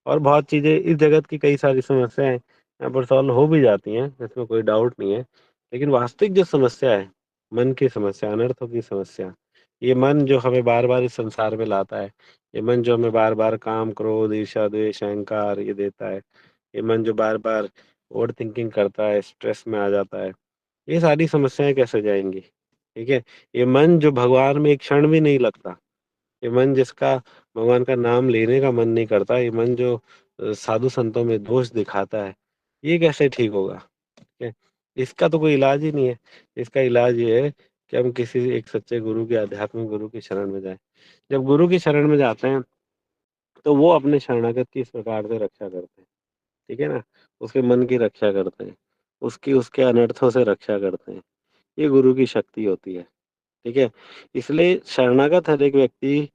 और बहुत चीज़ें इस जगत की कई सारी समस्याएँ यहाँ पर सॉल्व हो भी जाती हैं, इसमें कोई डाउट नहीं है। लेकिन वास्तविक जो समस्या है, मन की समस्या, अनर्थों की समस्या, ये मन जो हमें बार-बार इस संसार में लाता है, ये मन जो हमें बार-बार काम, क्रोध, ईर्ष्या, द्वेष, अहंकार ये देता है, ये मन जो बार-बार ओवरथिंकिंग करता है, स्ट्रेस में आ जाता है, ये सारी समस्याएँ कैसे जाएँगी? ठीक है? ये मन जो भगवान में एक क्षण भी नहीं लगता, ये मन जिसका भगवान का नाम लेने का मन नहीं करता, ये मन जो साधु संतों में दोष दिखाता है, ये कैसे ठीक होगा? ठीक है? इसका तो कोई इलाज ही नहीं है। इसका इलाज ये है कि हम किसी एक सच्चे गुरु के आध्यात्मिक गुरु की शरण में जाएँ। जब गुरु की शरण में जाते हैं, तो वो अपने शरणागत की इस प्रकार से रक्षा करते हैं। ठीक है ना? उसके मन की रक्षा करते हैं, उसकी उसके अनर्थों से रक्षा करते हैं। ये गुरु की शक्ति होती है। ठीक है? इसलिए शरणागत हर एक व्यक्ति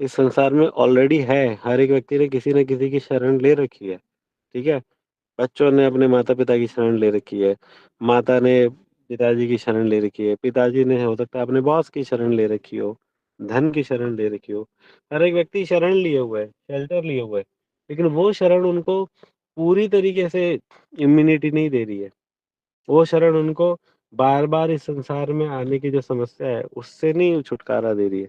इस संसार में ऑलरेडी है। हर एक व्यक्ति ने किसी न किसी की शरण ले रखी है। ठीक है? बच्चों ने अपने माता-पिता की शरण ले रखी है। माता ने पिताजी की शरण ले रखी है। पिताजी ने हो सकता है अपने बॉस की शरण ले रखी हो, धन की शरण ले रखी हो। हर एक व्यक्ति शरण लिए हुआ है, शेल्टर लिए हुआ है। लेकिन वो शरण उनको पूरी तरीके से इम्यूनिटी नहीं दे रही है। वो शरण उनको बार-बार इस संसार में आने की जो समस्या है, उससे नहीं छुटकारा दे रही है।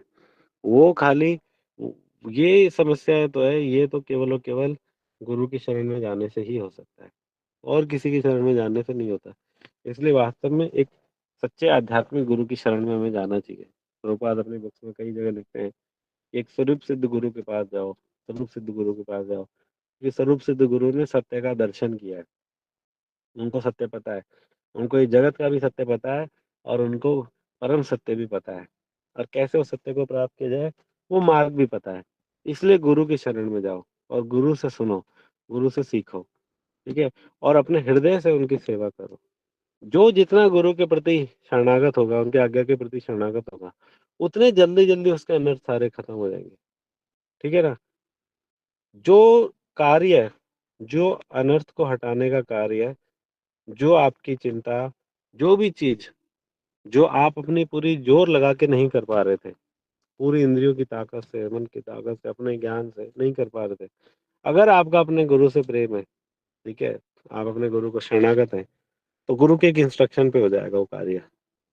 वो खाली उ ये समस्याएँ तो है, ये तो केवल और केवल गुरु की शरण में जाने से ही हो सकता है, और किसी की शरण में जाने से नहीं होता। इसलिए वास्तव में एक सच्चे आध्यात्मिक गुरु की शरण में हमें जाना चाहिए। प्रभुपाद अपनी बुक्स में कई जगह लिखते हैं, कि एक स्वरूप सिद्ध गुरु के पास जाओ, स्वरूप सिद्ध गुरु के पास जाओ। ये स्वरूप सिद्ध गुरु ने सत्य का दर्शन किया है, उनको सत्य पता है। उनको इस जगत का भी सत्य पता है और उनको परम सत्य भी पता है, और कैसे उस सत्य को प्राप्त किया जाए, वो मार्ग भी पता है। इसलिए गुरु की शरण में जाओ और गुरु से सुनो, गुरु से सीखो, ठीक है? और अपने हृदय से उनकी सेवा करो। जो जितना गुरु के प्रति शरणागत होगा, उनकी आज्ञा के प्रति शरणागत होगा, उतने जल्दी-जल्दी उसके अनर्थ सारे खत्म हो जाएँगे, ठीक है ना? जो कार्य, जो अनर्थ को हटाने का कार्य, जो आपकी चिंता, जो भी चीज़ जो आप अपनी पूरी जोर लगा के नहीं कर पा रहे थे, पूरी इंद्रियों की ताकत से, मन की ताकत से, अपने ज्ञान से नहीं कर पा रहे थे। अगर आपका अपने गुरु से प्रेम है, ठीक है? आप अपने गुरु को शरणागत हैं, तो गुरु के एक इंस्ट्रक्शन पे हो जाएगा वो कार्य।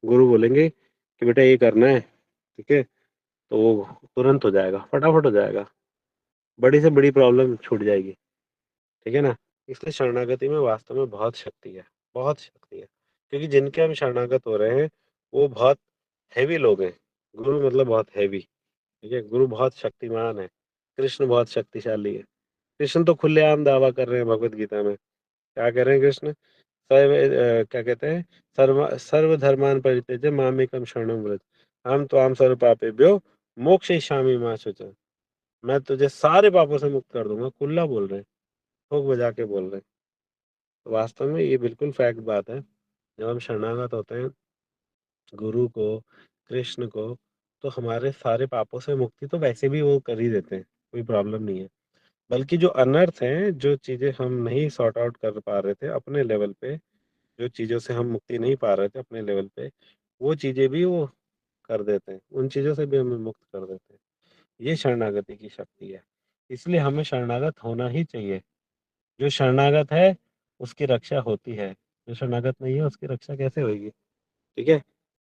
गुरु बोलेंगे कि बेटा ये करना है, ठीक है? तो वो तुरंत हो जाएगा, फटाफट हो जाएगा। बड़ी से बड़ी प्रॉब्लम छूट जाएगी, ठीक है ना? इसलिए शरणागति में वास्तव में बहुत शक्ति है, बहुत शक्ति है। क्योंकि जिनके हम शरणागत हो रहे हैं, वो बहुत हेवी लोग हैं। गुरु मतलब बहुत हेवी, ठीक है? गुरु बहुत शक्तिमान है, कृष्ण बहुत शक्तिशाली है। कृष्ण तो खुलेआम दावा कर रहे हैं भगवत गीता में। क्या कह रहे हैं कृष्ण? क्या कहते हैं? सर्वधर्मान् परित्यज्य मामेकं शरणं व्रज। अहं त्वां सर्वपापेभ्यो मोक्षयिष्यामि मा शुचः। मैं तुझे सारे पापों से मुक्त कर दूँगा, खुला बोल रहे हैं, ठोक बजा के बोल रहे हैं। तो वास्तव में ये बिल्कुल फैक्ट बात है। जब हम शरणागत होते हैं गुरु को, कृष्ण को, तो हमारे सारे पापों से मुक्ति तो वैसे भी वो कर ही देते हैं, कोई प्रॉब्लम नहीं है। बल्कि जो अनर्थ हैं, जो चीज़ें हम नहीं सॉर्ट आउट कर पा रहे थे अपने लेवल पे, जो चीज़ों से हम मुक्ति नहीं पा रहे थे अपने लेवल पे, वो चीज़ें भी वो कर देते हैं। उन चीज़ों से भी हमें मुक्त कर देते हैं। ये शरणागति की शक्ति है। इसलिए हमें शरणागत होना ही चाहिए। जो शरणागत है, उसकी रक्षा होती है। जो शरणागत नहीं है, उसकी रक्षा कैसे होएगी? ठीक है?